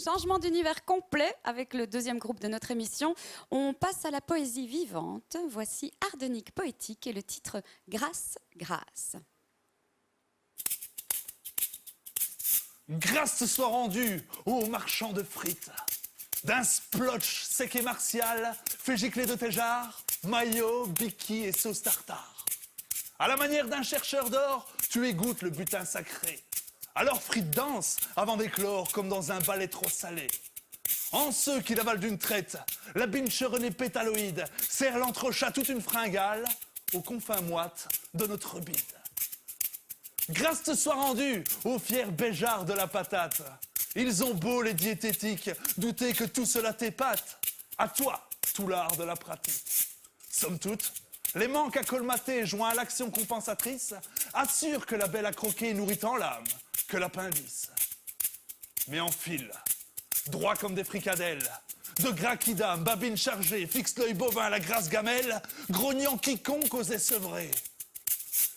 Changement d'univers complet avec le deuxième groupe de notre émission. On passe à la poésie vivante. Voici Ardenique Poétique et le titre Grâce, grâce. Grâce te soit rendue ô marchand de frites. D'un splotch sec et martial, fais gicler de tes jarres, maillot, biki et sauce tartare. À la manière d'un chercheur d'or, tu égouttes le butin sacré. Alors frites danse avant d'éclore comme dans un balai trop salé. En ceux qui l'avalent d'une traite, la bincherenée pétaloïde serre l'entrechat toute une fringale aux confins moites de notre bide. Grâce te soit rendue aux fiers béjards de la patate. Ils ont beau les diététiques douter que tout cela t'épate. À toi, tout l'art de la pratique. Somme toute, les manques à colmater joints à l'action compensatrice assurent que la belle à croquer nourrit tant l'âme que l'appendice. Mais en file, droit comme des fricadelles, de gras qui dame, babine chargée, fixe l'œil bovin à la grasse gamelle, grognant quiconque osait sevrer.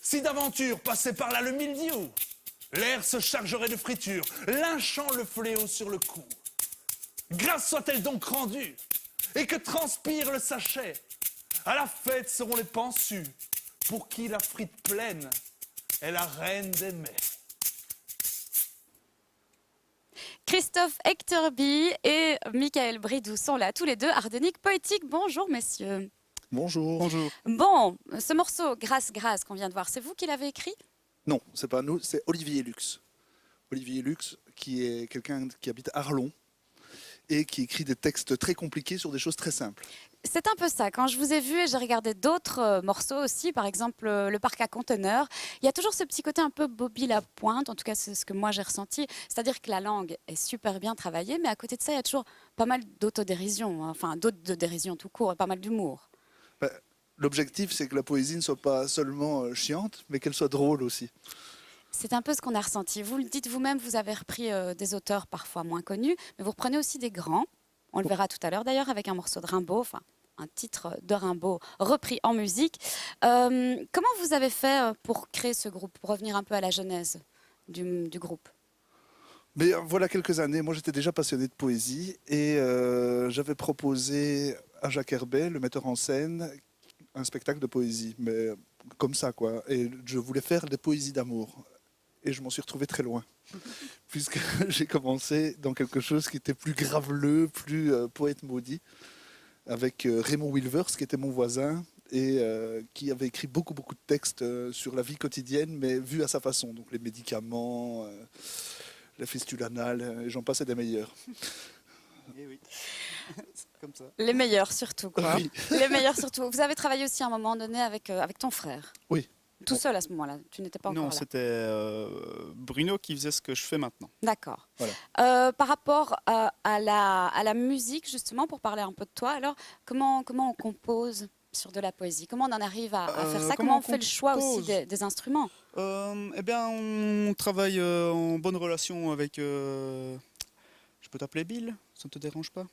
Si d'aventure passait par là le mildiou, l'air se chargerait de friture, lynchant le fléau sur le cou. Grâce soit-elle donc rendue, et que transpire le sachet. À la fête seront les pensus, pour qui la frite pleine est la reine des mets. Christophe Ectorby et Michael Bridou sont là, tous les deux. Ardenique Poétique, bonjour messieurs. Bonjour. Bonjour. Bon, ce morceau, Grâce, grâce, qu'on vient de voir, c'est vous qui l'avez écrit? Non, c'est pas nous, c'est Olivier Lux. Olivier Lux, qui est quelqu'un qui habite Arlon et qui écrit des textes très compliqués sur des choses très simples. C'est un peu ça. Quand je vous ai vu et j'ai regardé d'autres morceaux aussi, par exemple Le parc à conteneurs, il y a toujours ce petit côté un peu Bobby Lapointe, en tout cas c'est ce que moi j'ai ressenti, c'est-à-dire que la langue est super bien travaillée, mais à côté de ça il y a toujours pas mal d'autodérision, enfin d'autodérision tout court, et pas mal d'humour. Ben, l'objectif, c'est que la poésie ne soit pas seulement chiante, mais qu'elle soit drôle aussi. C'est un peu ce qu'on a ressenti. Vous le dites vous-même, vous avez repris des auteurs parfois moins connus, mais vous reprenez aussi des grands. On le verra tout à l'heure d'ailleurs avec un morceau de Rimbaud, enfin un titre de Rimbaud repris en musique. Comment vous avez fait pour créer ce groupe, pour revenir un peu à la genèse du groupe? Mais voilà quelques années, moi j'étais déjà passionné de poésie et j'avais proposé à Jacques Herbet, le metteur en scène, un spectacle de poésie, mais comme ça quoi. Et je voulais faire des poésies d'amour. Et je m'en suis retrouvé très loin, puisque j'ai commencé dans quelque chose qui était plus graveleux, plus poète maudit, avec Raymond Wilvers, qui était mon voisin, et qui avait écrit beaucoup de textes sur la vie quotidienne, mais vu à sa façon. Donc les médicaments, la fistule anale, et j'en passais des meilleurs. Et oui, comme ça. Les meilleurs surtout, quoi. Oui. Les meilleurs surtout. Vous avez travaillé aussi à un moment donné avec ton frère. Oui. Tout seul à ce moment-là, tu n'étais pas encore Non, là. c'était Bruno qui faisait ce que je fais maintenant. D'accord. Voilà. Par rapport à la musique, justement, pour parler un peu de toi, alors, comment on compose sur de la poésie? Comment on en arrive à faire ça? Comment on fait le choix aussi des instruments? Eh bien, on travaille en bonne relation avec... je peux t'appeler Bill? Ça ne te dérange pas?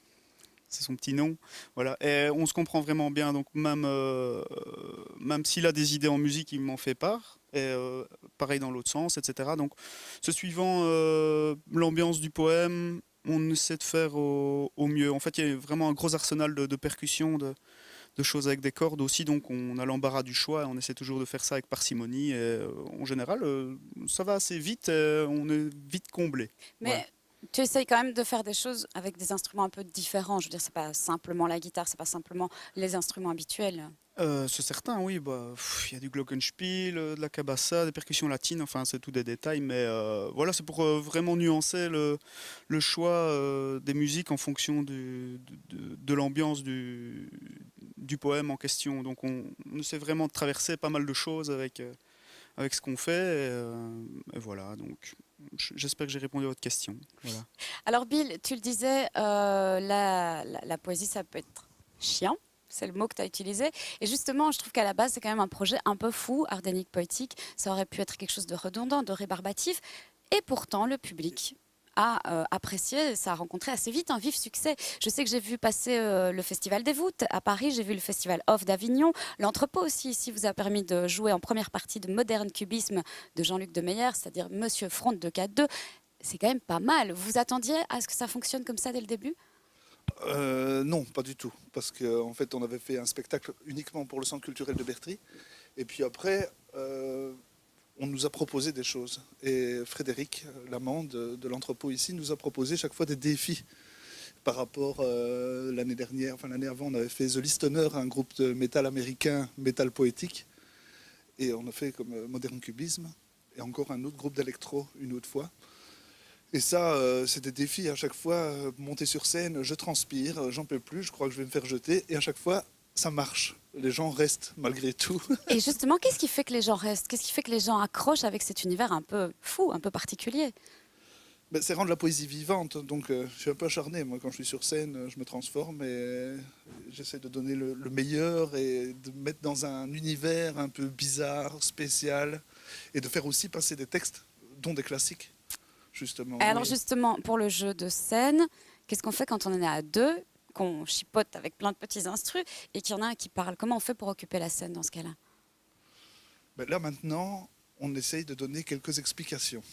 C'est son petit nom, voilà. Et on se comprend vraiment bien, donc même s'il a des idées en musique, il m'en fait part. Et pareil dans l'autre sens, etc. Donc, ce suivant l'ambiance du poème, on essaie de faire au mieux. En fait, il y a vraiment un gros arsenal de percussions, de choses avec des cordes aussi, donc on a l'embarras du choix et on essaie toujours de faire ça avec parcimonie. Et en général, ça va assez vite, on est vite comblé. Mais Voilà. tu essayes quand même de faire des choses avec des instruments un peu différents. Je veux dire, c'est pas simplement la guitare, c'est pas simplement les instruments habituels. C'est certain, oui. Il y a du glockenspiel, de la cabassa, des percussions latines, enfin c'est tout des détails, mais voilà, c'est pour vraiment nuancer le choix des musiques en fonction de l'ambiance du poème en question. Donc on essaie vraiment de traverser pas mal de choses avec ce qu'on fait. Et voilà, donc j'espère que j'ai répondu à votre question. Voilà. Alors Bill, tu le disais, la poésie, ça peut être chiant. C'est le mot que tu as utilisé. Et justement, je trouve qu'à la base, c'est quand même un projet un peu fou, Ardenique Poétique. Ça aurait pu être quelque chose de redondant, de rébarbatif. Et pourtant, le public a apprécié, ça a rencontré assez vite un vif succès. Je sais que j'ai vu passer le Festival des Voûtes à Paris, j'ai vu le Festival Off d'Avignon. L'Entrepôt aussi, ici, vous a permis de jouer en première partie de Moderne Cubisme de Jean-Luc Demeyer, c'est-à-dire Monsieur Fronte de 4-2. c'est quand même pas mal. Vous attendiez à ce que ça fonctionne comme ça dès le début? Non, pas du tout. Parce qu'en fait, on avait fait un spectacle uniquement pour le Centre culturel de Bertry. Et puis après, on nous a proposé des choses. Et Frédéric Lamande de l'entrepôt ici nous a proposé chaque fois des défis. Par rapport l'année dernière, enfin l'année avant, on avait fait The Listener, un groupe de métal américain, métal poétique. Et on a fait comme Modern Cubisme. Et encore un autre groupe d'électro une autre fois. Et ça, c'est des défis à chaque fois. Monter sur scène, je transpire, j'en peux plus, je crois que je vais me faire jeter. Et à chaque fois, ça marche. Les gens restent malgré tout. Et justement, qu'est-ce qui fait que les gens restent? Qu'est-ce qui fait que les gens accrochent avec cet univers un peu fou, un peu particulier? Ben, c'est rendre la poésie vivante. Donc, je suis un peu acharné. Moi, quand je suis sur scène, je me transforme et j'essaie de donner le meilleur et de me mettre dans un univers un peu bizarre, spécial, et de faire aussi passer des textes, dont des classiques, justement. Alors justement, pour le jeu de scène, qu'est-ce qu'on fait quand on en est à deux, qu'on chipote avec plein de petits instrus et qu'il y en a un qui parle? Comment on fait pour occuper la scène dans ce cas-là? Ben, là, maintenant, on essaye de donner quelques explications.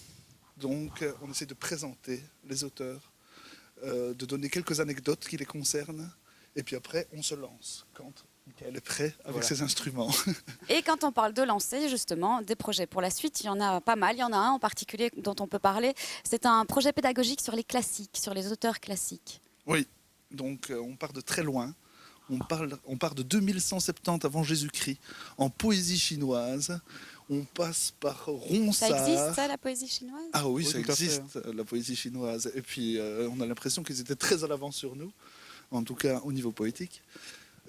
Donc, on essaie de présenter les auteurs, de donner quelques anecdotes qui les concernent, et puis après, on se lance quand Michael est prêt avec ses instruments. Et quand on parle de lancer, justement, des projets pour la suite, il y en a pas mal. Il y en a un en particulier dont on peut parler. C'est un projet pédagogique sur les classiques, sur les auteurs classiques. Oui, donc on part de très loin. On part de 2170 avant Jésus-Christ, en poésie chinoise. On passe par Ronsard. Ça existe, ça, la poésie chinoise? Ah oui, Oui, ça tout à fait, existe, la poésie chinoise. Et puis, on a l'impression qu'ils étaient très à l'avance sur nous, en tout cas au niveau poétique.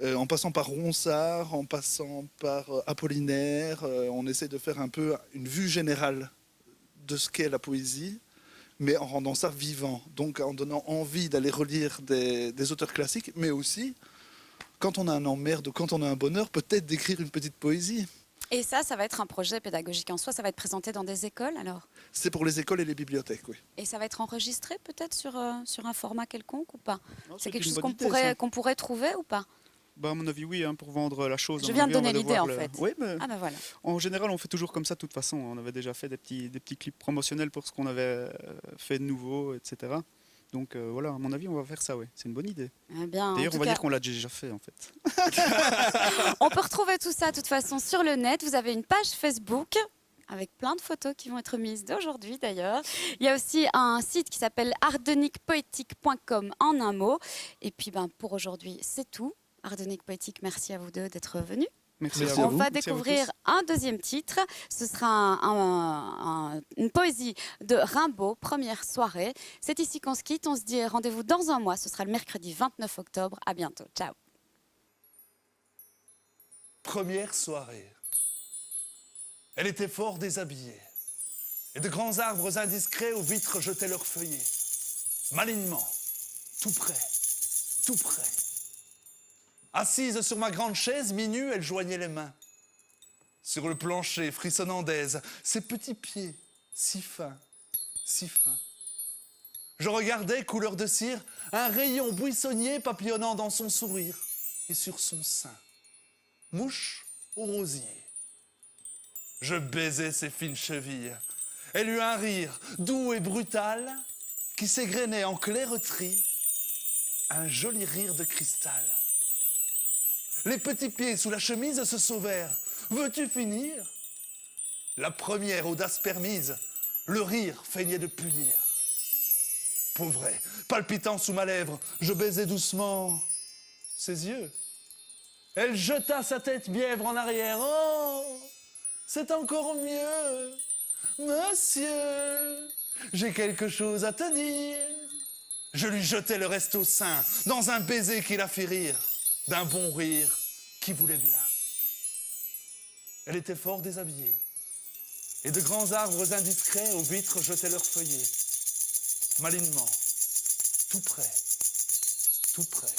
En passant par Ronsard, en passant par Apollinaire, on essaie de faire un peu une vue générale de ce qu'est la poésie, mais en rendant ça vivant. Donc en donnant envie d'aller relire des auteurs classiques, mais aussi, quand on a un emmerde ou quand on a un bonheur, peut-être d'écrire une petite poésie. Et ça va être un projet pédagogique en soi. Ça va être présenté dans des écoles, alors? C'est pour les écoles et les bibliothèques, oui. Et ça va être enregistré peut-être sur un format quelconque ou pas? Non, C'est quelque une chose bonne qu'on idée, ça. pourrait trouver ou pas? Bah, à mon avis, oui, hein, pour vendre la chose. Je à mon viens de avis, on va donner l'idée, devoir en fait. Oui, mais Ah ben voilà. en général, on fait toujours comme ça de toute façon. On avait déjà fait des petits clips promotionnels pour ce qu'on avait fait de nouveau, etc. Donc voilà, à mon avis, on va faire ça, oui. C'est une bonne idée. Eh bien, en D'ailleurs, tout on va cas, dire qu'on l'a déjà fait, en fait. on peut retrouver tout ça de toute façon sur le net. Vous avez une page Facebook avec plein de photos qui vont être mises d'aujourd'hui d'ailleurs. Il y a aussi un site qui s'appelle ardenicpoétique.com en un mot. Et puis pour aujourd'hui, c'est tout. Ardenique Poétique, merci à vous deux d'être venus. Merci, Merci à à On vous. va Merci à vous découvrir tous. un deuxième titre. Ce sera une poésie de Rimbaud, première soirée. C'est ici qu'on se quitte. On se dit rendez-vous dans un mois. Ce sera le mercredi 29 octobre. À bientôt. Ciao. Première soirée. Elle était fort déshabillée, et de grands arbres indiscrets aux vitres jetaient leurs feuillets. Malinement, tout près, tout près. Assise sur ma grande chaise, mi-nue, elle joignait les mains. Sur le plancher, frissonnant d'aise, ses petits pieds, si fins, si fins. Je regardais, couleur de cire, un rayon buissonnier papillonnant dans son sourire et sur son sein. Mouche au rosier. Je baisais ses fines chevilles. Elle eut un rire doux et brutal qui s'égrenait en claireterie, un joli rire de cristal. Les petits pieds sous la chemise se sauvèrent. Veux-tu finir? La première audace permise, le rire feignait de punir. Pauvret, palpitant sous ma lèvre, je baisais doucement ses yeux. Elle jeta sa tête mièvre en arrière. Oh, c'est encore mieux, monsieur, j'ai quelque chose à te dire. Je lui jetai le reste au sein, dans un baiser qui la fit rire, d'un bon rire qui voulait bien. Elle était fort déshabillée, et de grands arbres indiscrets aux vitres jetaient leurs feuillets. Malinement, tout près, tout près.